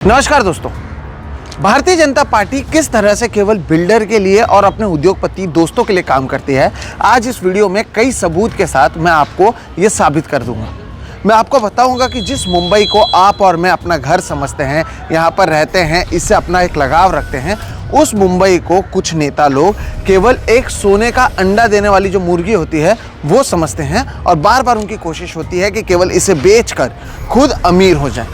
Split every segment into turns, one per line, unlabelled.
नमस्कार दोस्तों, भारतीय जनता पार्टी किस तरह से केवल बिल्डर के लिए और अपने उद्योगपति दोस्तों के लिए काम करती है, आज इस वीडियो में कई सबूत के साथ मैं आपको ये साबित कर दूंगा। मैं आपको बताऊंगा कि जिस मुंबई को आप और मैं अपना घर समझते हैं, यहाँ पर रहते हैं, इससे अपना एक लगाव रखते हैं, उस मुंबई को कुछ नेता लोग केवल एक सोने का अंडा देने वाली जो मुर्गी होती है वो समझते हैं और बार बार उनकी कोशिश होती है कि केवल इसे बेचकर खुद अमीर हो जाएं।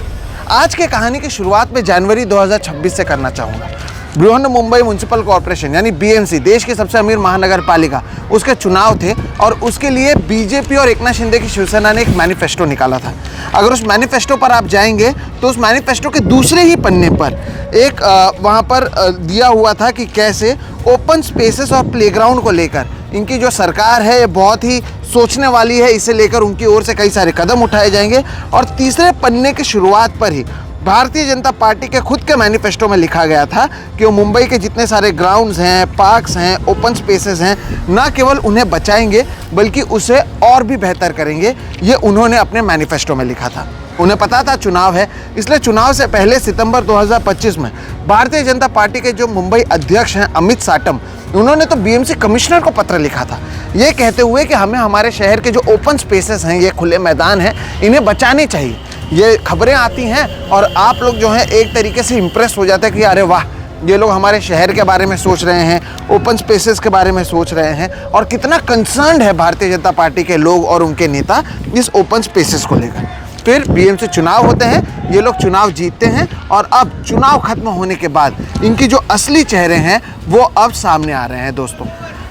आज के कहानी की शुरुआत में जनवरी 2026 से करना चाहूँगा। बृहन्मुंबई म्युनिसिपल कॉर्पोरेशन यानी बीएमसी, देश की सबसे अमीर महानगर पालिका, उसके चुनाव थे और उसके लिए बीजेपी और एकनाथ शिंदे की शिवसेना ने एक मैनिफेस्टो निकाला था। अगर उस मैनिफेस्टो पर आप जाएंगे तो उस मैनिफेस्टो के दूसरे ही पन्ने पर एक वहाँ पर दिया हुआ था कि कैसे ओपन स्पेसेस और प्लेग्राउंड को लेकर इनकी जो सरकार है ये बहुत ही सोचने वाली है, इसे लेकर उनकी ओर से कई सारे कदम उठाए जाएंगे। और तीसरे पन्ने की शुरुआत पर ही भारतीय जनता पार्टी के खुद के मैनिफेस्टो में लिखा गया था कि वो मुंबई के जितने सारे ग्राउंड्स हैं, पार्क्स हैं, ओपन स्पेसेस हैं, न केवल उन्हें बचाएंगे बल्कि उसे और भी बेहतर करेंगे। ये उन्होंने अपने मैनिफेस्टो में लिखा था। उन्हें पता था चुनाव है, इसलिए चुनाव से पहले सितंबर 2025 में भारतीय जनता पार्टी के जो मुंबई अध्यक्ष हैं अमित साटम, उन्होंने तो बीएमसी कमिश्नर को पत्र लिखा था ये कहते हुए कि हमें हमारे शहर के जो ओपन स्पेसेस हैं, ये खुले मैदान हैं, इन्हें बचाने चाहिए। ये खबरें आती हैं और आप लोग जो हैं एक तरीके से इम्प्रेस हो जाते हैं कि अरे वाह, ये लोग हमारे शहर के बारे में सोच रहे हैं, ओपन स्पेसेस के बारे में सोच रहे हैं और कितना कंसर्न्ड है भारतीय जनता पार्टी के लोग और उनके नेता इस ओपन स्पेसेस को लेकर। फिर बीएमसी चुनाव होते हैं, ये लोग चुनाव जीतते हैं और अब चुनाव खत्म होने के बाद इनकी जो असली चेहरे हैं वो अब सामने आ रहे हैं। दोस्तों,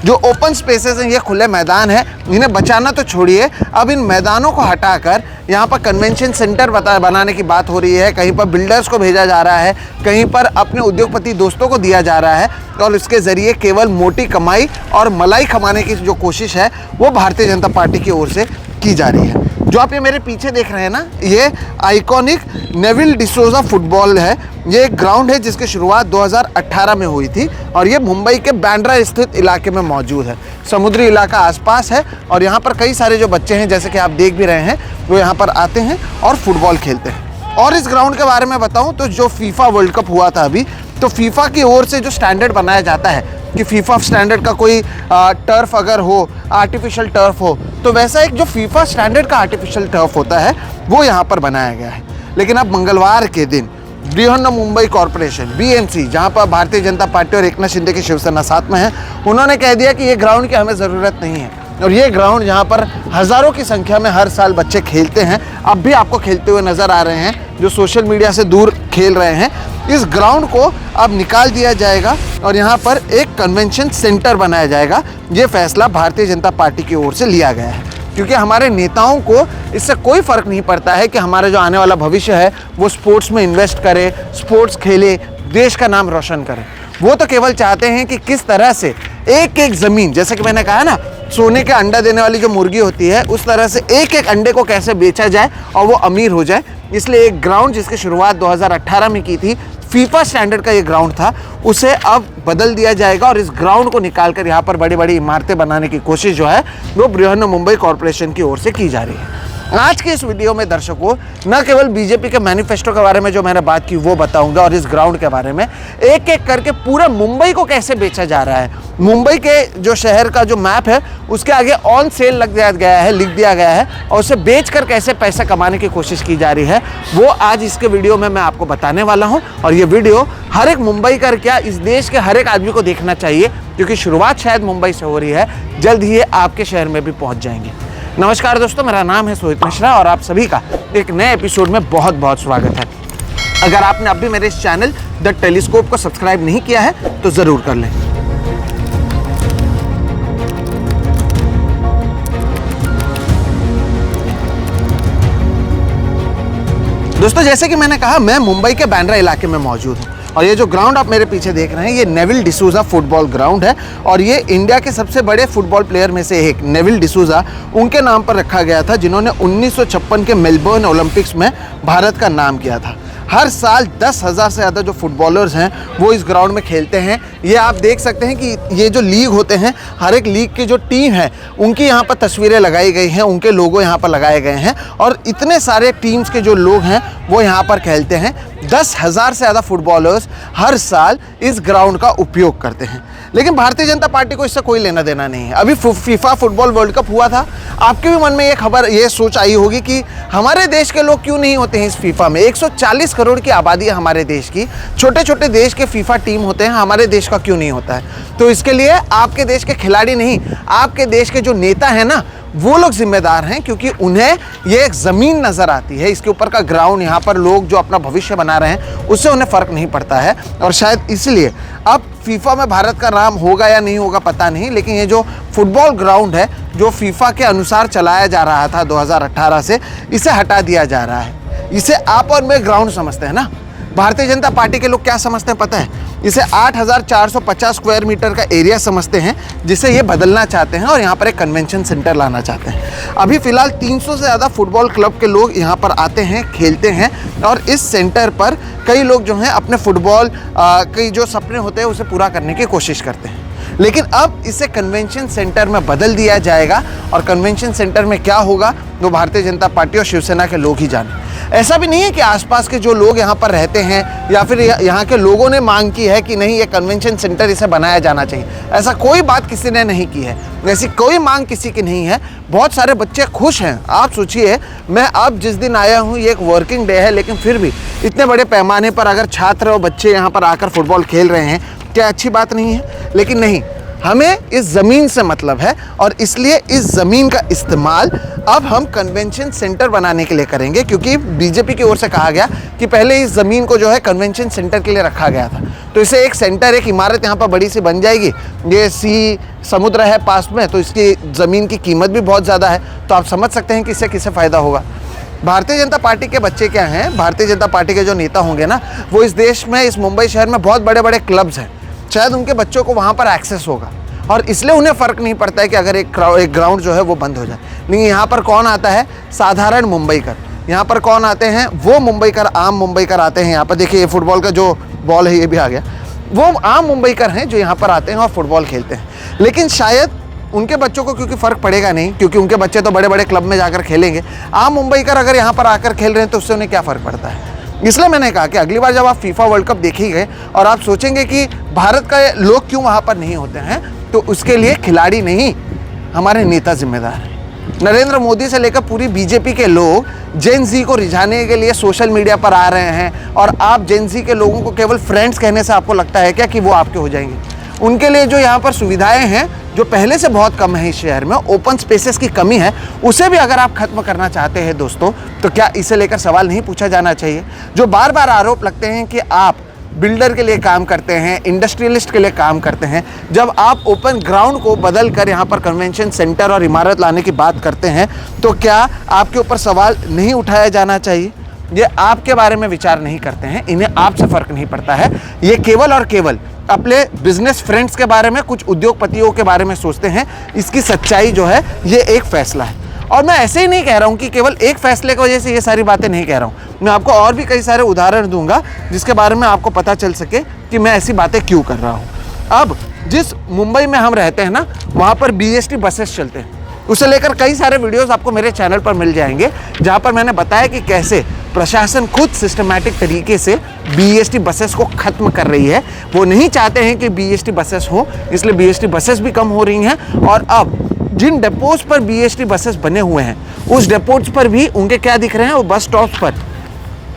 जो ओपन स्पेसेस हैं, ये खुले मैदान है, इन्हें बचाना तो छोड़िए, अब इन मैदानों को हटाकर यहाँ पर कन्वेंशन सेंटर बनाने की बात हो रही है। कहीं पर बिल्डर्स को भेजा जा रहा है, कहीं पर अपने उद्योगपति दोस्तों को दिया जा रहा है और इसके ज़रिए केवल मोटी कमाई और मलाई कमाने की जो कोशिश है वो भारतीय जनता पार्टी की ओर से की जा रही है। जो आप ये मेरे पीछे देख रहे हैं ना, ये आइकॉनिक नेविल डिसोजा फुटबॉल है। ये एक ग्राउंड है जिसकी शुरुआत 2018 में हुई थी और ये मुंबई के बांद्रा स्थित इलाके में मौजूद है। समुद्री इलाका आसपास है और यहाँ पर कई सारे जो बच्चे हैं, जैसे कि आप देख भी रहे हैं, वो यहाँ पर आते हैं और फुटबॉल खेलते हैं। और इस ग्राउंड के बारे में बताऊँ तो जो फीफा वर्ल्ड कप हुआ था अभी, तो फीफा की ओर से जो स्टैंडर्ड बनाया जाता है कि फीफा स्टैंडर्ड का कोई टर्फ अगर हो, आर्टिफिशियल टर्फ हो, तो वैसा एक जो फीफा स्टैंडर्ड का आर्टिफिशियल टर्फ होता है वो यहाँ पर बनाया गया है। लेकिन अब मंगलवार के दिन बृहन्मुंबई कॉर्पोरेशन बीएमसी, जहाँ पर भारतीय जनता पार्टी और एकनाथ शिंदे की शिवसेना साथ में है, उन्होंने कह दिया कि ये ग्राउंड की हमें ज़रूरत नहीं है। और ये ग्राउंड जहाँ पर हज़ारों की संख्या में हर साल बच्चे खेलते हैं, अब भी आपको खेलते हुए नज़र आ रहे हैं जो सोशल मीडिया से दूर खेल रहे हैं, इस ग्राउंड को अब निकाल दिया जाएगा और यहाँ पर एक कन्वेंशन सेंटर बनाया जाएगा। ये फैसला भारतीय जनता पार्टी की ओर से लिया गया है क्योंकि हमारे नेताओं को इससे कोई फ़र्क नहीं पड़ता है कि हमारा जो आने वाला भविष्य है वो स्पोर्ट्स में इन्वेस्ट करे, स्पोर्ट्स खेले, देश का नाम रोशन करे। वो तो केवल चाहते हैं कि किस तरह से एक एक ज़मीन, जैसे कि मैंने कहा ना, सोने का अंडा देने वाली जो मुर्गी होती है, उस तरह से एक एक अंडे को कैसे बेचा जाए और वो अमीर हो जाए। इसलिए एक ग्राउंड जिसकी शुरुआत 2018 में की थी, फीफा स्टैंडर्ड का ये ग्राउंड था, उसे अब बदल दिया जाएगा और इस ग्राउंड को निकालकर यहाँ पर बड़ी बड़ी इमारतें बनाने की कोशिश जो है वो बृहन्मुंबई कॉर्पोरेशन की ओर से की जा रही है। आज के इस वीडियो में दर्शकों न केवल बीजेपी के मैनिफेस्टो के बारे में जो मैंने बात की वो बताऊंगा और इस ग्राउंड के बारे में एक एक करके पूरे मुंबई को कैसे बेचा जा रहा है। मुंबई के जो शहर का जो मैप है उसके आगे ऑन सेल लिख दिया गया है और उसे बेचकर कैसे पैसा कमाने की कोशिश की जा रही है, वो आज इसके वीडियो में मैं आपको बताने वाला हूँ। और ये वीडियो हर एक मुंबई का क्या, इस देश के हर एक आदमी को देखना चाहिए क्योंकि शुरुआत शायद मुंबई से हो रही है, जल्द ही ये आपके शहर में भी पहुँच जाएंगे। नमस्कार दोस्तों, मेरा नाम है सोहित मिश्रा और आप सभी का एक नए एपिसोड में बहुत बहुत स्वागत है। अगर आपने अभी मेरे इस चैनल द टेलीस्कोप को सब्सक्राइब नहीं किया है तो ज़रूर कर लें। दोस्तों, जैसे कि मैंने कहा, मैं मुंबई के बांद्रा इलाके में मौजूद हूँ और ये जो ग्राउंड आप मेरे पीछे देख रहे हैं ये नेविल डिसूजा फुटबॉल ग्राउंड है और ये इंडिया के सबसे बड़े फुटबॉल प्लेयर में से एक नेविल डिसूजा, उनके नाम पर रखा गया था जिन्होंने 1956 के मेलबर्न ओलंपिक्स में भारत का नाम किया था। हर साल 10,000 से ज़्यादा जो फुटबॉलर्स हैं वो इस ग्राउंड में खेलते हैं। ये आप देख सकते हैं कि ये जो लीग होते हैं, हर एक लीग की जो टीम है उनकी यहाँ पर तस्वीरें लगाई गई हैं, उनके लोगो यहाँ पर लगाए गए हैं और इतने सारे टीम्स के जो लोग हैं वो यहाँ पर खेलते हैं। 10,000 से ज़्यादा फुटबॉलर्स हर साल इस ग्राउंड का उपयोग करते हैं। लेकिन भारतीय जनता पार्टी को इससे कोई लेना देना नहीं है। अभी फीफा फुटबॉल वर्ल्ड कप हुआ था, आपके भी मन में ये सोच आई होगी कि हमारे देश के लोग क्यों नहीं होते हैं इस फीफा में। 140 करोड़ की आबादी है हमारे देश की, छोटे छोटे देश के फीफा टीम होते हैं, हमारे देश का क्यों नहीं होता है। तो इसके लिए आपके देश के खिलाड़ी नहीं, आपके देश के जो नेता हैं ना, वो लोग जिम्मेदार हैं, क्योंकि उन्हें ये एक ज़मीन नज़र आती है, इसके ऊपर का ग्राउंड, यहाँ पर लोग जो अपना भविष्य बना रहे हैं उससे उन्हें फ़र्क नहीं पड़ता है। और शायद इसलिए अब फीफा में भारत का नाम होगा या नहीं होगा पता नहीं, लेकिन ये जो फुटबॉल ग्राउंड है जो फीफा के अनुसार चलाया जा रहा था 2018 से, इसे हटा दिया जा रहा है। इसे आप और मैं ग्राउंड समझते हैं ना, भारतीय जनता पार्टी के लोग क्या समझते हैं पता है? इसे 8,450 स्क्वायर मीटर का एरिया समझते हैं, जिसे ये बदलना चाहते हैं और यहाँ पर एक कन्वेंशन सेंटर लाना चाहते हैं। अभी फ़िलहाल 300 से ज़्यादा फुटबॉल क्लब के लोग यहाँ पर आते हैं, खेलते हैं, और इस सेंटर पर कई लोग जो हैं अपने फुटबॉल के जो सपने होते हैं उसे पूरा करने की कोशिश करते हैं। लेकिन अब इसे कन्वेंशन सेंटर में बदल दिया जाएगा, और कन्वेंशन सेंटर में क्या होगा वो भारतीय जनता पार्टी और शिवसेना के लोग ही जाने। ऐसा भी नहीं है कि आसपास के जो लोग यहाँ पर रहते हैं या फिर यहाँ के लोगों ने मांग की है कि नहीं ये कन्वेंशन सेंटर इसे बनाया जाना चाहिए, ऐसा कोई बात किसी ने नहीं की है, ऐसी कोई मांग किसी की नहीं है। बहुत सारे बच्चे खुश हैं। आप सोचिए, मैं अब जिस दिन आया हूँ ये एक वर्किंग डे है, लेकिन फिर भी इतने बड़े पैमाने पर अगर छात्र और बच्चे यहाँ पर आकर फुटबॉल खेल रहे हैं, क्या अच्छी बात नहीं है? लेकिन नहीं, हमें इस ज़मीन से मतलब है, और इसलिए इस ज़मीन का इस्तेमाल अब हम कन्वेंशन सेंटर बनाने के लिए करेंगे, क्योंकि बीजेपी की ओर से कहा गया कि पहले इस ज़मीन को जो है कन्वेंशन सेंटर के लिए रखा गया था। तो इसे एक सेंटर, एक इमारत यहाँ पर बड़ी सी बन जाएगी। ये समुद्र है पास में, तो इसकी ज़मीन की कीमत भी बहुत ज़्यादा है, तो आप समझ सकते हैं कि इससे किसे फ़ायदा होगा। भारतीय जनता पार्टी के बच्चे क्या हैं, भारतीय जनता पार्टी के जो नेता होंगे ना, वो इस देश में, इस मुंबई शहर में बहुत बड़े बड़े क्लब्स हैं, शायद उनके बच्चों को वहाँ पर एक्सेस होगा, और इसलिए उन्हें फ़र्क नहीं पड़ता है कि अगर एक ग्राउंड जो है वो बंद हो जाए। लेकिन यहाँ पर कौन आता है? साधारण मुंबईकर। यहाँ पर कौन आते हैं? वो मुंबईकर, आम मुंबईकर आते हैं। यहाँ पर देखिए, ये फुटबॉल का जो बॉल है ये भी आ गया। वो आम मुंबईकर हैं जो यहाँ पर आते हैं और फुटबॉल खेलते हैं। लेकिन शायद उनके बच्चों को क्योंकि फ़र्क पड़ेगा नहीं, क्योंकि उनके बच्चे तो बड़े बड़े क्लब में जाकर खेलेंगे। आम मुंबईकर अगर यहाँ पर आकर खेल रहे हैं तो उससे उन्हें क्या फ़र्क पड़ता है? इसलिए मैंने कहा कि अगली बार जब आप फीफा वर्ल्ड कप देखेंगे और आप सोचेंगे कि भारत का लोग क्यों वहाँ पर नहीं होते हैं, तो उसके लिए खिलाड़ी नहीं, हमारे नेता जिम्मेदार हैं। नरेंद्र मोदी से लेकर पूरी बीजेपी के लोग जेन ज़ी को रिझाने के लिए सोशल मीडिया पर आ रहे हैं, और आप जेन ज़ी के लोगों को केवल फ्रेंड्स कहने से आपको लगता है क्या कि वो आपके हो जाएंगे? उनके लिए जो यहाँ पर सुविधाएं हैं, जो पहले से बहुत कम है इस शहर में, ओपन स्पेसेस की कमी है, उसे भी अगर आप ख़त्म करना चाहते हैं दोस्तों, तो क्या इसे लेकर सवाल नहीं पूछा जाना चाहिए? जो बार बार आरोप लगते हैं कि आप बिल्डर के लिए काम करते हैं, इंडस्ट्रियलिस्ट के लिए काम करते हैं, जब आप ओपन ग्राउंड को बदल कर यहाँ पर कन्वेंशन सेंटर और इमारत लाने की बात करते हैं, तो क्या आपके ऊपर सवाल नहीं उठाया जाना चाहिए? ये आपके बारे में विचार नहीं करते हैं, इन्हें आपसे फ़र्क नहीं पड़ता है। ये केवल और केवल अपने बिजनेस फ्रेंड्स के बारे में, कुछ उद्योगपतियों के बारे में सोचते हैं। इसकी सच्चाई जो है ये एक फ़ैसला है, और मैं ऐसे ही नहीं कह रहा हूँ कि केवल एक फैसले की वजह से ये सारी बातें नहीं कह रहा हूँ। मैं आपको और भी कई सारे उदाहरण दूंगा जिसके बारे में आपको पता चल सके कि मैं ऐसी बातें क्यों कर रहा हूँ। अब जिस मुंबई में हम रहते हैं ना, वहाँ पर BEST बसेस चलते हैं। उसे लेकर कई सारे वीडियोस आपको मेरे चैनल पर मिल जाएंगे, जहाँ पर मैंने बताया कि कैसे प्रशासन खुद सिस्टमैटिक तरीके से BEST बसेस को ख़त्म कर रही है। वो नहीं चाहते हैं कि BEST बसेस हो, इसलिए BEST बसेस भी कम हो रही हैं। और अब जिन डेपोज पर BEST बसेस बने हुए हैं, उस डेपोज पर भी उनके क्या दिख रहे हैं? वो बस स्टॉप पर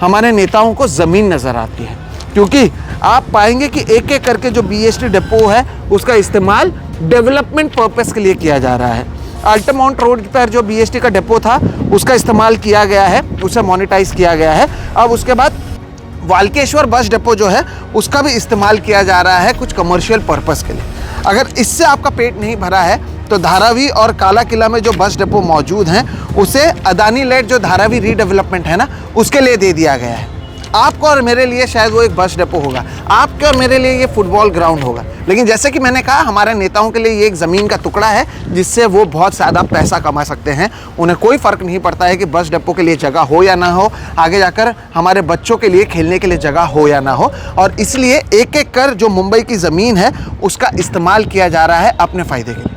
हमारे नेताओं को ज़मीन नज़र आती है, क्योंकि आप पाएंगे कि एक एक करके जो BEST डिपो है उसका इस्तेमाल डेवलपमेंट पर्पस के लिए किया जा रहा है। अल्टमाउंट रोड पर जो BEST का डिपो था उसका इस्तेमाल किया गया है, उसे मोनेटाइज किया गया है। अब उसके बाद वाल्केश्वर बस डिपो जो है उसका भी इस्तेमाल किया जा रहा है कुछ कमर्शियल पर्पस के लिए। अगर इससे आपका पेट नहीं भरा है तो धारावी और काला किला में जो बस डिपो मौजूद हैं उसे अदानी लेड जो धारावी रीडेवलपमेंट है ना, उसके लिए दे दिया गया है। आपको और मेरे लिए शायद वो एक बस डिपो होगा, आपके और मेरे लिए ये फुटबॉल ग्राउंड होगा। लेकिन जैसे कि मैंने कहा, हमारे नेताओं के लिए ये एक ज़मीन का टुकड़ा है जिससे वो बहुत ज़्यादा पैसा कमा सकते हैं। उन्हें कोई फ़र्क नहीं पड़ता है कि बस डिपो के लिए जगह हो या ना हो, आगे जाकर हमारे बच्चों के लिए खेलने के लिए जगह हो या ना हो। और इसलिए एक एक कर जो मुंबई की ज़मीन है उसका इस्तेमाल किया जा रहा है अपने फ़ायदे के लिए।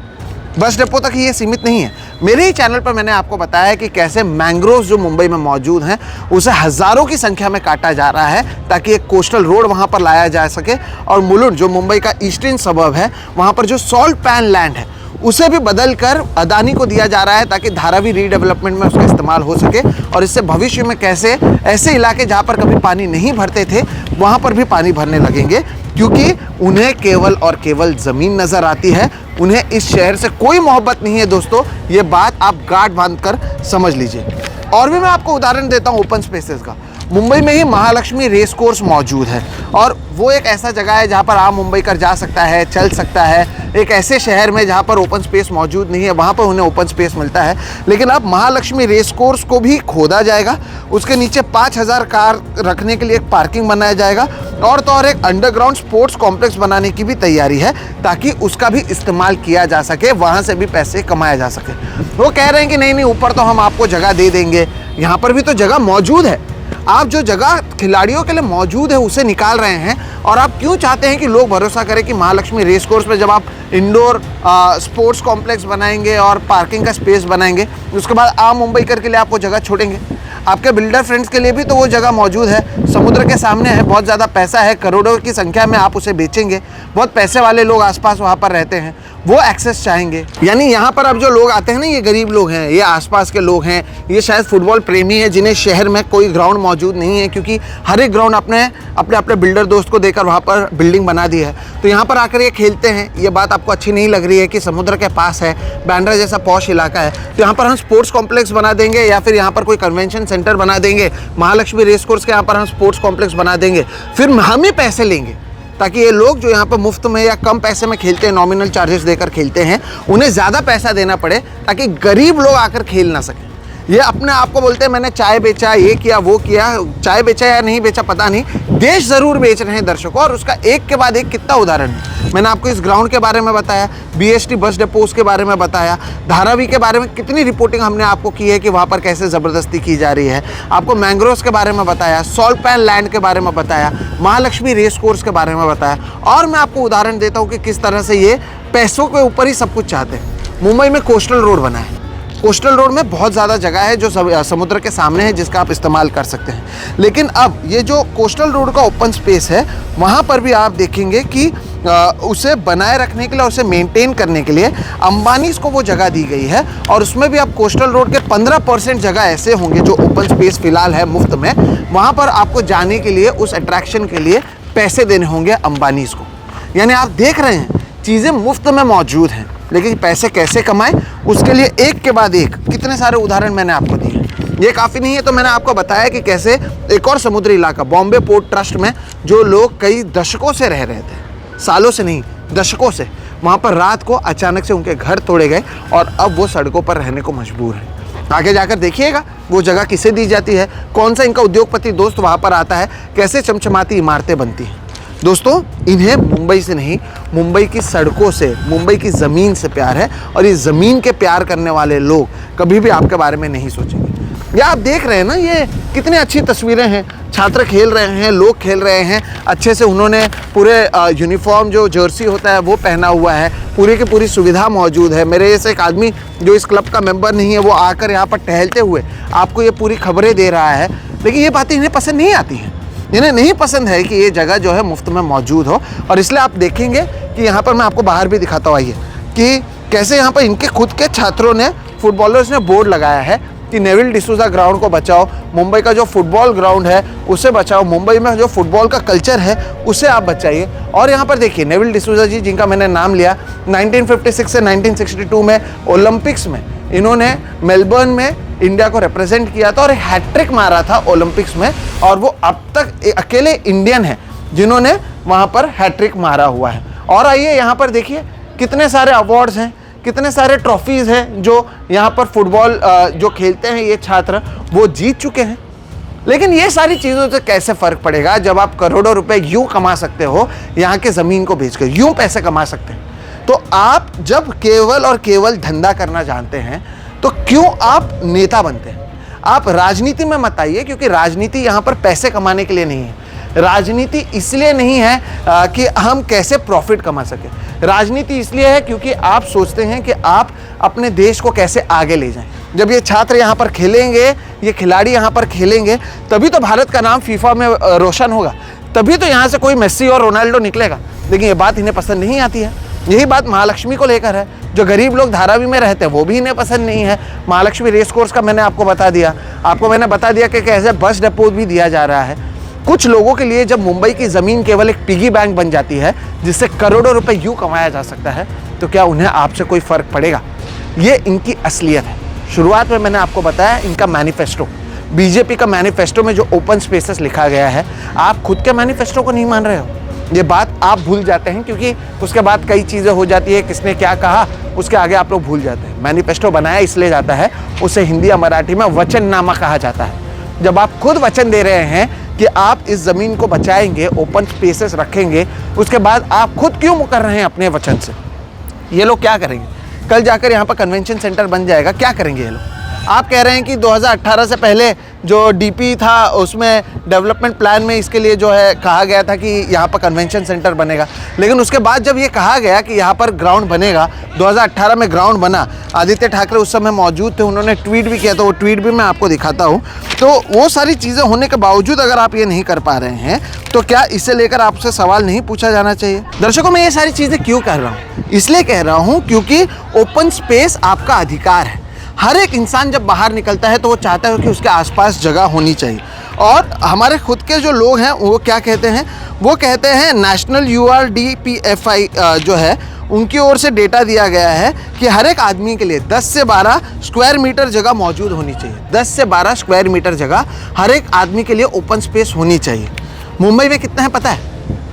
बस डिपो तक ही ये सीमित नहीं है, मेरे ही चैनल पर मैंने आपको बताया कि कैसे मैंग्रोव्स जो मुंबई में मौजूद हैं उसे हज़ारों की संख्या में काटा जा रहा है ताकि एक कोस्टल रोड वहाँ पर लाया जा सके, और मुलुंड जो मुंबई का ईस्टर्न सबर्ब है वहाँ पर जो सॉल्ट पैन लैंड है उसे भी बदल कर अदानी को दिया जा रहा है ताकि धारावी रीडेवलपमेंट में उसका इस्तेमाल हो सके, और इससे भविष्य में कैसे ऐसे इलाके जहाँ पर कभी पानी नहीं भरते थे वहाँ पर भी पानी भरने लगेंगे, क्योंकि उन्हें केवल और केवल ज़मीन नज़र आती है, उन्हें इस शहर से कोई मोहब्बत नहीं है। दोस्तों, ये बात आप गांठ बांध कर समझ लीजिए। और भी मैं आपको उदाहरण देता हूँ ओपन स्पेसेस का। मुंबई में ही महालक्ष्मी रेस कोर्स मौजूद है, और वो एक ऐसा जगह है जहाँ पर आम मुंबई कर जा सकता है, चल सकता है। एक ऐसे शहर में जहाँ पर ओपन स्पेस मौजूद नहीं है वहाँ पर उन्हें ओपन स्पेस मिलता है। लेकिन अब महालक्ष्मी रेस कोर्स को भी खोदा जाएगा, उसके नीचे 5000 कार रखने के लिए एक पार्किंग बनाया जाएगा, और तो और एक अंडरग्राउंड स्पोर्ट्स कॉम्प्लेक्स बनाने की भी तैयारी है ताकि उसका भी इस्तेमाल किया जा सके, वहाँ से भी पैसे कमाया जा सके। वो कह रहे हैं कि नहीं ऊपर तो हम आपको जगह दे देंगे, यहाँ पर भी तो जगह मौजूद है। आप जो जगह खिलाड़ियों के लिए मौजूद है उसे निकाल रहे हैं, और आप क्यों चाहते हैं कि लोग भरोसा करें कि महालक्ष्मी रेस कोर्स में जब आप इंडोर स्पोर्ट्स कॉम्प्लेक्स बनाएंगे और पार्किंग का स्पेस बनाएंगे, उसके बाद आम मुंबई कर के लिए आपको जगह छोड़ेंगे? आपके बिल्डर फ्रेंड्स के लिए भी तो वो जगह मौजूद है, समुद्र के सामने है, बहुत ज़्यादा पैसा है, करोड़ों की संख्या में आप उसे बेचेंगे। बहुत पैसे वाले लोग आसपास वहाँ पर रहते हैं, वो एक्सेस चाहेंगे। यानी यहाँ पर अब जो लोग आते हैं ना, ये गरीब लोग हैं, ये आसपास के लोग हैं, ये शायद फुटबॉल प्रेमी हैं जिन्हें शहर में कोई ग्राउंड मौजूद नहीं है, क्योंकि हर एक ग्राउंड अपने बिल्डर दोस्त को देकर वहाँ पर बिल्डिंग बना दी है। तो यहाँ पर आकर ये खेलते हैं। ये बात आपको अच्छी नहीं लग रही है कि समुद्र के पास है, बांद्रा जैसा पॉश इलाका है, तो यहाँ पर हम स्पोर्ट्स कॉम्प्लेक्स बना देंगे, या फिर यहाँ पर कोई कन्वेंशन सेंटर बना देंगे, महालक्ष्मी रेस कोर्स के यहाँ पर हम स्पोर्ट्स कॉम्प्लेक्स बना देंगे, फिर हम ही पैसे लेंगे ताकि ये लोग जो यहाँ पर मुफ्त में या कम पैसे में खेलते हैं, नॉमिनल चार्जेस देकर खेलते हैं, उन्हें ज़्यादा पैसा देना पड़े ताकि गरीब लोग आकर खेल ना सकें। ये अपने आप को बोलते हैं मैंने चाय बेचा, ये किया, वो किया। चाय बेचा या नहीं बेचा पता नहीं, देश ज़रूर बेच रहे हैं दर्शकों, और उसका एक के बाद एक कितना उदाहरण है। मैंने आपको इस ग्राउंड के बारे में बताया, BST बस डिपोज के बारे में बताया, धारावी के बारे में कितनी रिपोर्टिंग हमने आपको की है कि वहाँ पर कैसे ज़बरदस्ती की जा रही है, आपको मैंग्रोव्स के बारे में बताया, सॉल्ट पैन लैंड के बारे में बताया, महालक्ष्मी रेस कोर्स के बारे में बताया, और मैं आपको उदाहरण देता हूँ कि किस तरह से ये पैसों के ऊपर ही सब कुछ चाहते हैं। मुंबई में कोस्टल रोड बना है, कोस्टल रोड में बहुत ज़्यादा जगह है जो समुद्र के सामने है जिसका आप इस्तेमाल कर सकते हैं। लेकिन अब ये जो कोस्टल रोड का ओपन स्पेस है वहाँ पर भी आप देखेंगे कि उसे बनाए रखने के लिए, उसे मेंटेन करने के लिए अंबानीज़ को वो जगह दी गई है, और उसमें भी आप कोस्टल रोड के 15% जगह ऐसे होंगे जो ओपन स्पेस फिलहाल है मुफ्त में, वहाँ पर आपको जाने के लिए, उस अट्रैक्शन के लिए पैसे देने होंगे अंबानीज़ को। यानी आप देख रहे हैं चीज़ें मुफ्त में मौजूद हैं, लेकिन पैसे कैसे कमाएं उसके लिए एक के बाद एक कितने सारे उदाहरण मैंने आपको दिए। ये काफ़ी नहीं है तो मैंने आपको बताया कि कैसे एक और समुद्री इलाका बॉम्बे पोर्ट ट्रस्ट में जो लोग कई दशकों से रह रहे थे, सालों से नहीं दशकों से, वहाँ पर रात को अचानक से उनके घर तोड़े गए और अब वो सड़कों पर रहने को मजबूर हैं। आगे जाकर देखिएगा वो जगह किसे दी जाती है, कौन सा इनका उद्योगपति दोस्त वहाँ पर आता है, कैसे चमचमाती इमारतें बनती हैं। दोस्तों, इन्हें मुंबई से नहीं, मुंबई की सड़कों से, मुंबई की ज़मीन से प्यार है, और इस ज़मीन के प्यार करने वाले लोग कभी भी आपके बारे में नहीं सोचेंगे। या आप देख रहे हैं ना, ये कितनी अच्छी तस्वीरें हैं, छात्र खेल रहे हैं, लोग खेल रहे हैं, अच्छे से उन्होंने पूरे यूनिफॉर्म जो जर्सी होता है वो पहना हुआ है, पूरी की पूरी सुविधा मौजूद है। मेरे जैसे एक आदमी जो इस क्लब का मेंबर नहीं है वो आकर यहाँ पर टहलते हुए आपको ये पूरी खबरें दे रहा है, लेकिन ये बातें इन्हें पसंद नहीं आती हैं। इन्हें नहीं पसंद है कि ये जगह जो है मुफ्त में मौजूद हो, और इसलिए आप देखेंगे कि यहाँ पर मैं आपको बाहर भी दिखाता हूँ, आइए, कि कैसे यहाँ पर इनके खुद के छात्रों ने, फुटबॉलर्स ने बोर्ड लगाया है कि नेविल डिसूजा ग्राउंड को बचाओ, मुंबई का जो फुटबॉल ग्राउंड है उसे बचाओ, मुंबई में जो फुटबॉल का कल्चर है उसे आप बचाइए। और यहाँ पर देखिए नेविल डिसूजा जी, जिनका मैंने नाम लिया, 1956 से 1962 में ओलंपिक्स में इन्होंने मेलबर्न में इंडिया को रिप्रेजेंट किया था और हैट्रिक मारा था ओलंपिक्स में, और वो अब तक अकेले इंडियन हैं जिन्होंने वहाँ पर हैट्रिक मारा हुआ है। और आइए यहाँ पर देखिए कितने सारे अवार्ड्स हैं, कितने सारे ट्रॉफीज़ हैं जो यहाँ पर फुटबॉल जो खेलते हैं ये छात्र वो जीत चुके हैं। लेकिन ये सारी चीज़ों से कैसे फ़र्क पड़ेगा जब आप करोड़ों रुपए यूँ कमा सकते हो, यहाँ के ज़मीन को बेचकर यूँ पैसे कमा सकते हैं। तो आप जब केवल और केवल धंधा करना जानते हैं तो क्यों आप नेता बनते हैं? आप राजनीति में मत आइए, क्योंकि राजनीति यहाँ पर पैसे कमाने के लिए नहीं है। राजनीति इसलिए नहीं है कि हम कैसे प्रॉफिट कमा सके। राजनीति इसलिए है क्योंकि आप सोचते हैं कि आप अपने देश को कैसे आगे ले जाएं। जब ये छात्र यहाँ पर खेलेंगे, ये खिलाड़ी यहाँ पर खेलेंगे, तभी तो भारत का नाम फीफा में रोशन होगा, तभी तो यहाँ से कोई मेस्सी और रोनाल्डो निकलेगा। लेकिन ये बात इन्हें पसंद नहीं आती है। यही बात महालक्ष्मी को लेकर है। जो गरीब लोग धारावी में रहते हैं वो भी इन्हें पसंद नहीं है। महालक्ष्मी रेस कोर्स का मैंने आपको बता दिया, कि कैसे बस डिपो भी दिया जा रहा है। कुछ लोगों के लिए जब मुंबई की ज़मीन केवल एक पिगी बैंक बन जाती है जिससे करोड़ों रुपए यूँ कमाया जा सकता है, तो क्या उन्हें आपसे कोई फ़र्क पड़ेगा? ये इनकी असलियत है। शुरुआत में मैंने आपको बताया इनका मैनिफेस्टो, बीजेपी का मैनिफेस्टो में जो ओपन स्पेसेस लिखा गया है, आप खुद के मैनिफेस्टो को नहीं मान रहे हो। ये बात आप भूल जाते हैं क्योंकि उसके बाद कई चीज़ें हो जाती है, किसने क्या कहा उसके आगे आप लोग भूल जाते हैं। मैनिफेस्टो बनाया इसलिए जाता है, उसे हिंदी या मराठी में वचननामा कहा जाता है। जब आप खुद वचन दे रहे हैं कि आप इस ज़मीन को बचाएंगे, ओपन स्पेसेस रखेंगे, उसके बाद आप खुद क्यों मुकर रहे हैं अपने वचन से? ये लोग क्या करेंगे? कल जाकर यहाँ पर कन्वेंशन सेंटर बन जाएगा, क्या करेंगे ये लोग? आप कह रहे हैं कि 2018 से पहले जो डीपी था उसमें डेवलपमेंट प्लान में इसके लिए जो है कहा गया था कि यहाँ पर कन्वेंशन सेंटर बनेगा, लेकिन उसके बाद जब ये कहा गया कि यहाँ पर ग्राउंड बनेगा, 2018 में ग्राउंड बना, आदित्य ठाकरे उस समय मौजूद थे, उन्होंने ट्वीट भी किया था, वो ट्वीट भी मैं आपको दिखाता हूँ। तो वो सारी चीज़ें होने के बावजूद अगर आप ये नहीं कर पा रहे हैं तो क्या इसे लेकर आपसे सवाल नहीं पूछा जाना चाहिए? दर्शकों, मैं ये सारी चीज़ें क्यों कह रहा हूँ? इसलिए कह रहा हूँ क्योंकि ओपन स्पेस आपका अधिकार है। हर एक इंसान जब बाहर निकलता है तो वो चाहता है कि उसके आसपास जगह होनी चाहिए। और हमारे खुद के जो लोग हैं वो क्या कहते हैं? वो कहते हैं नेशनल URDPFI जो है उनकी ओर से डेटा दिया गया है कि हर एक आदमी के लिए 10 से 12 स्क्वायर मीटर जगह मौजूद होनी चाहिए। 10 से 12 स्क्वायर मीटर जगह हर एक आदमी के लिए ओपन स्पेस होनी चाहिए। मुंबई में कितना है पता है?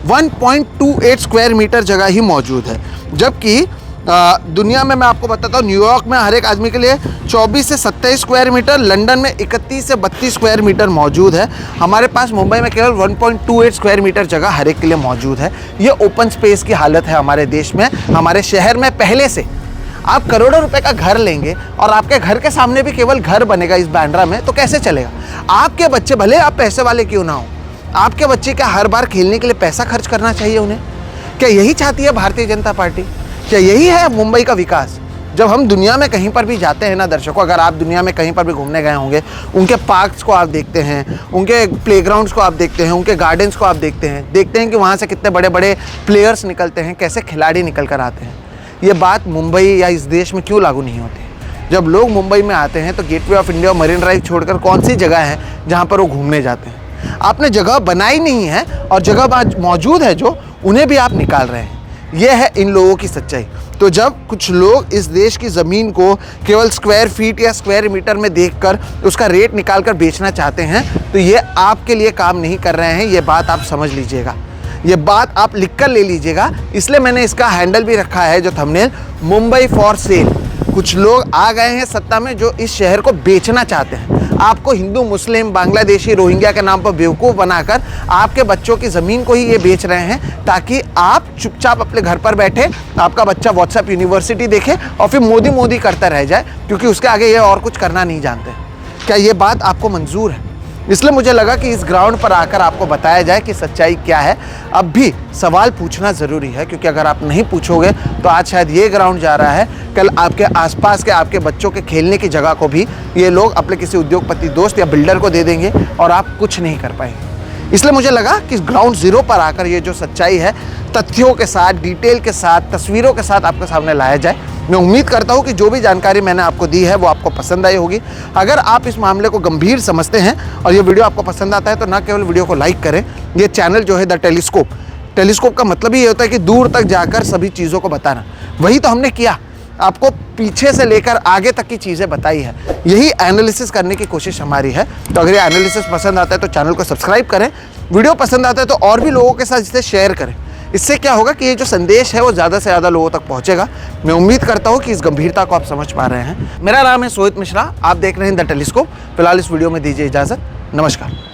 1.28 स्क्वायर मीटर जगह ही मौजूद है, जबकि दुनिया में मैं आपको बताता हूँ, न्यूयॉर्क में हर एक आदमी के लिए 24 से 27 स्क्वायर मीटर, लंदन में 31 से 32 स्क्वायर मीटर मौजूद है। हमारे पास मुंबई में केवल 1.28 स्क्वायर मीटर जगह हर एक के लिए मौजूद है। ये ओपन स्पेस की हालत है हमारे देश में, हमारे शहर में पहले से। आप करोड़ों रुपए का घर लेंगे और आपके घर के सामने भी केवल घर बनेगा इस बांद्रा में, तो कैसे चलेगा? आपके बच्चे, भले आप पैसे वाले क्यों ना हो, आपके बच्चे क्या हर बार खेलने के लिए पैसा खर्च करना चाहिए उन्हें? क्या यही चाहती है भारतीय जनता पार्टी? क्या यही है मुंबई का विकास? जब हम दुनिया में कहीं पर भी जाते हैं ना दर्शकों, अगर आप दुनिया में कहीं पर भी घूमने गए होंगे, उनके पार्क्स को आप देखते हैं, उनके प्लेग्राउंड्स को आप देखते हैं, उनके गार्डन्स को आप देखते हैं कि वहाँ से कितने बड़े बड़े प्लेयर्स निकलते हैं, कैसे खिलाड़ी निकल कर आते हैं। ये बात मुंबई या इस देश में क्यों लागू नहीं होती? जब लोग मुंबई में आते हैं तो गेटवे ऑफ इंडिया और मरीन ड्राइव छोड़कर कौन सी जगह है जहाँ पर वो घूमने जाते हैं? आपने जगह बनाई नहीं है और जगह मौजूद है जो, उन्हें भी आप निकाल रहे हैं। यह है इन लोगों की सच्चाई। तो जब कुछ लोग इस देश की ज़मीन को केवल स्क्वायर फीट या स्क्वायर मीटर में देखकर उसका रेट निकालकर बेचना चाहते हैं, तो ये आपके लिए काम नहीं कर रहे हैं। ये बात आप समझ लीजिएगा, ये बात आप लिख कर ले लीजिएगा। इसलिए मैंने इसका हैंडल भी रखा है जो थंबनेल, मुंबई फॉर सेल। कुछ लोग आ गए हैं सत्ता में जो इस शहर को बेचना चाहते हैं, आपको हिंदू, मुस्लिम, बांग्लादेशी, रोहिंग्या के नाम पर बेवकूफ़ बनाकर आपके बच्चों की ज़मीन को ही ये बेच रहे हैं, ताकि आप चुपचाप अपने घर पर बैठे, आपका बच्चा व्हाट्सएप यूनिवर्सिटी देखे और फिर मोदी मोदी करता रह जाए, क्योंकि उसके आगे ये और कुछ करना नहीं जानते। क्या ये बात आपको मंजूर है? इसलिए मुझे लगा कि इस ग्राउंड पर आकर आपको बताया जाए कि सच्चाई क्या है। अब भी सवाल पूछना ज़रूरी है, क्योंकि अगर आप नहीं पूछोगे तो आज शायद ये ग्राउंड जा रहा है, कल आपके आसपास के आपके बच्चों के खेलने की जगह को भी ये लोग अपने किसी उद्योगपति दोस्त या बिल्डर को दे देंगे और आप कुछ नहीं कर पाएंगे। इसलिए मुझे लगा कि ग्राउंड ज़ीरो पर आकर ये जो सच्चाई है, तथ्यों के साथ, डिटेल के साथ, तस्वीरों के साथ आपके सामने लाया जाए। मैं उम्मीद करता हूँ कि जो भी जानकारी मैंने आपको दी है वो आपको पसंद आई होगी। अगर आप इस मामले को गंभीर समझते हैं और ये वीडियो आपको पसंद आता है तो ना केवल वीडियो को लाइक करें, ये चैनल जो है द टेलीस्कोप का मतलब ही ये होता है कि दूर तक जाकर सभी चीज़ों को बताना। वही तो हमने किया, आपको पीछे से लेकर आगे तक की चीज़ें बताई है। यही एनालिसिस करने की कोशिश हमारी है। तो अगर ये एनालिसिस पसंद आता है तो चैनल को सब्सक्राइब करें, वीडियो पसंद आता है तो और भी लोगों के साथ इसे शेयर करें। इससे क्या होगा कि ये जो संदेश है वो ज़्यादा से ज़्यादा लोगों तक पहुंचेगा। मैं उम्मीद करता हूं कि इस गंभीरता को आप समझ पा रहे हैं। मेरा नाम है सोहित मिश्रा, आप देख रहे हैं द टेलीस्कोप। फिलहाल इस वीडियो में दीजिए इजाज़त। नमस्कार।